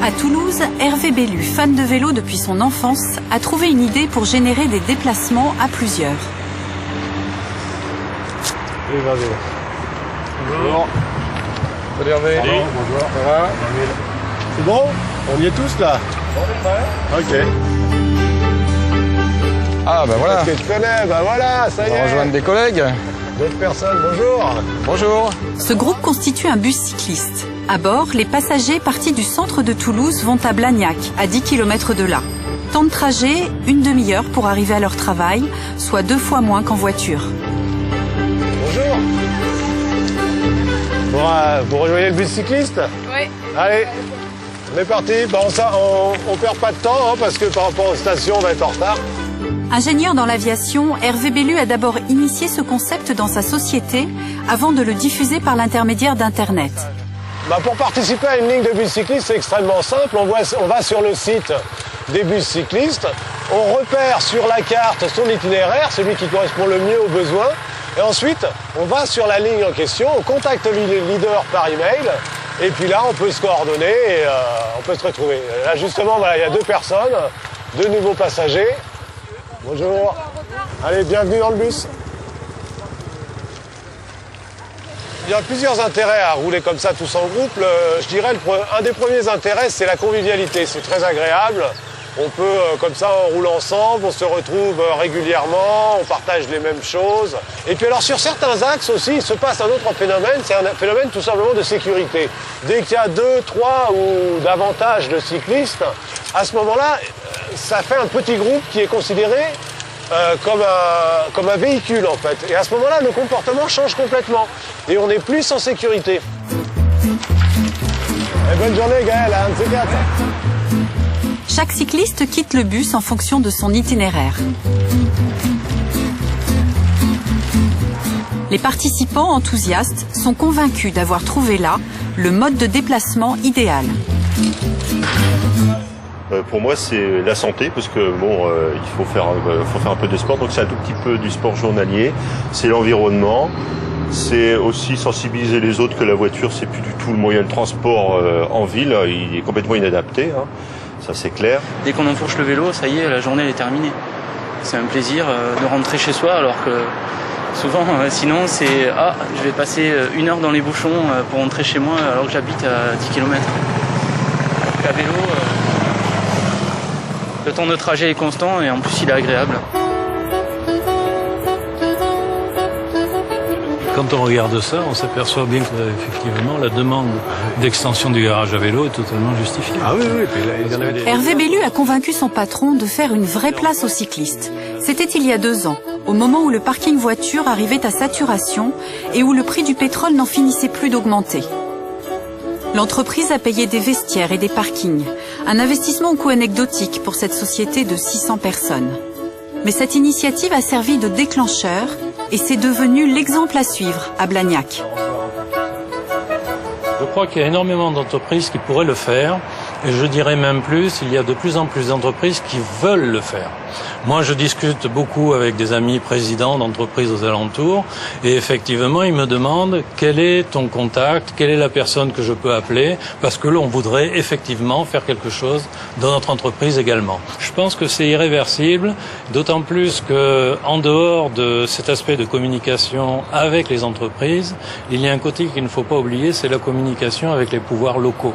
À Toulouse, Hervé Bellu, fan de vélo depuis son enfance, a trouvé une idée pour générer des déplacements à plusieurs. Bonjour. Salut Hervé. Bonjour. Ça va? C'est bon? On y est tous là? Ok. Ah bah voilà. Est-ce que tu connais? Bah voilà, ça y On va est. rejoindre des collègues. D'autres personnes, bonjour. Bonjour. Ce groupe constitue un bus cycliste. À bord, les passagers partis du centre de Toulouse vont à Blagnac, à 10 km de là. Temps de trajet, une demi-heure pour arriver à leur travail, soit 2 fois moins qu'en voiture. Bonjour. Bon, vous rejoignez le bus cycliste? Oui. Allez, on est parti. Bah, on perd pas de temps hein, parce que par rapport aux stations, on va être en retard. Ingénieur dans l'aviation, Hervé Bellu a d'abord initié ce concept dans sa société avant de le diffuser par l'intermédiaire d'Internet. Bah, pour participer à une ligne de bus cycliste, c'est extrêmement simple. On va sur le site des bus cyclistes, on repère sur la carte son itinéraire, celui qui correspond le mieux aux besoins, et ensuite on va sur la ligne en question, on contacte le leader par email, et puis là on peut se coordonner et on peut se retrouver. Là justement, voilà, il y a 2 personnes, 2 nouveaux passagers. Bonjour. Allez, bienvenue dans le bus. Il y a plusieurs intérêts à rouler comme ça tous en groupe. Je dirais un des premiers intérêts, c'est la convivialité. C'est très agréable. On peut, comme ça, on roule ensemble, on se retrouve régulièrement, on partage les mêmes choses. Et puis alors, sur certains axes aussi, il se passe un autre phénomène, c'est un phénomène tout simplement de sécurité. Dès qu'il y a 2, 3 ou davantage de cyclistes, à ce moment-là, ça fait un petit groupe qui est considéré comme un véhicule en fait. Et à ce moment-là, le comportement change complètement. Et on est plus en sécurité. Et bonne journée Gaël, un de ces 4. Chaque cycliste quitte le bus en fonction de son itinéraire. Les participants enthousiastes sont convaincus d'avoir trouvé là le mode de déplacement idéal. Pour moi, c'est la santé, parce que bon, il faut faire un peu de sport, donc c'est un tout petit peu du sport journalier. C'est l'environnement, c'est aussi sensibiliser les autres que la voiture, c'est plus du tout le moyen de transport en ville. Il est complètement inadapté, hein. Ça c'est clair. Dès qu'on enfourche le vélo, ça y est, la journée elle est terminée. C'est un plaisir de rentrer chez soi, alors que souvent, sinon, c'est « Ah, je vais passer 1 heure dans les bouchons pour rentrer chez moi alors que j'habite à 10 km. » Alors qu'à vélo, le temps de trajet est constant et en plus il est agréable. Quand on regarde ça, on s'aperçoit bien qu'effectivement la demande d'extension du garage à vélo est totalement justifiée. Ah oui, oui. Hervé Bellu a convaincu son patron de faire une vraie place aux cyclistes. C'était il y a 2 ans, au moment où le parking voiture arrivait à saturation et où le prix du pétrole n'en finissait plus d'augmenter. L'entreprise a payé des vestiaires et des parkings, un investissement au coût anecdotique pour cette société de 600 personnes. Mais cette initiative a servi de déclencheur et c'est devenu l'exemple à suivre à Blagnac. Je crois qu'il y a énormément d'entreprises qui pourraient le faire, et je dirais même plus, il y a de plus en plus d'entreprises qui veulent le faire. Moi, je discute beaucoup avec des amis présidents d'entreprises aux alentours, et effectivement, ils me demandent quel est ton contact, quelle est la personne que je peux appeler, parce que l'on voudrait effectivement faire quelque chose dans notre entreprise également. Je pense que c'est irréversible, d'autant plus que, en dehors de cet aspect de communication avec les entreprises, il y a un côté qu'il ne faut pas oublier, c'est la communication avec les pouvoirs locaux.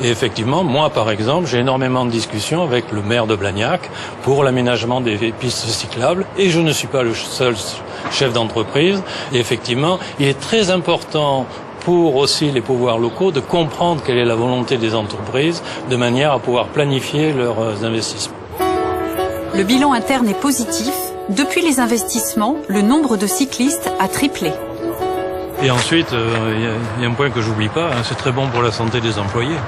Et effectivement, moi par exemple, j'ai énormément de discussions avec le maire de Blagnac pour l'aménagement des pistes cyclables et je ne suis pas le seul chef d'entreprise. Et effectivement, il est très important pour aussi les pouvoirs locaux de comprendre quelle est la volonté des entreprises de manière à pouvoir planifier leurs investissements. Le bilan interne est positif. Depuis les investissements, le nombre de cyclistes a triplé. Et ensuite, il y a un point que j'oublie pas, hein, c'est très bon pour la santé des employés.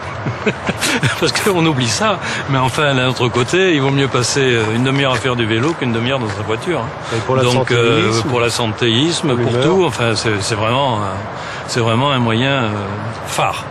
Parce qu'on oublie ça, mais enfin, d'un autre côté, il vaut mieux passer une demi-heure à faire du vélo qu'une demi-heure dans sa voiture. Hein. Et pour la donc, pour l'absentéisme, pour tout, enfin, c'est vraiment un moyen phare.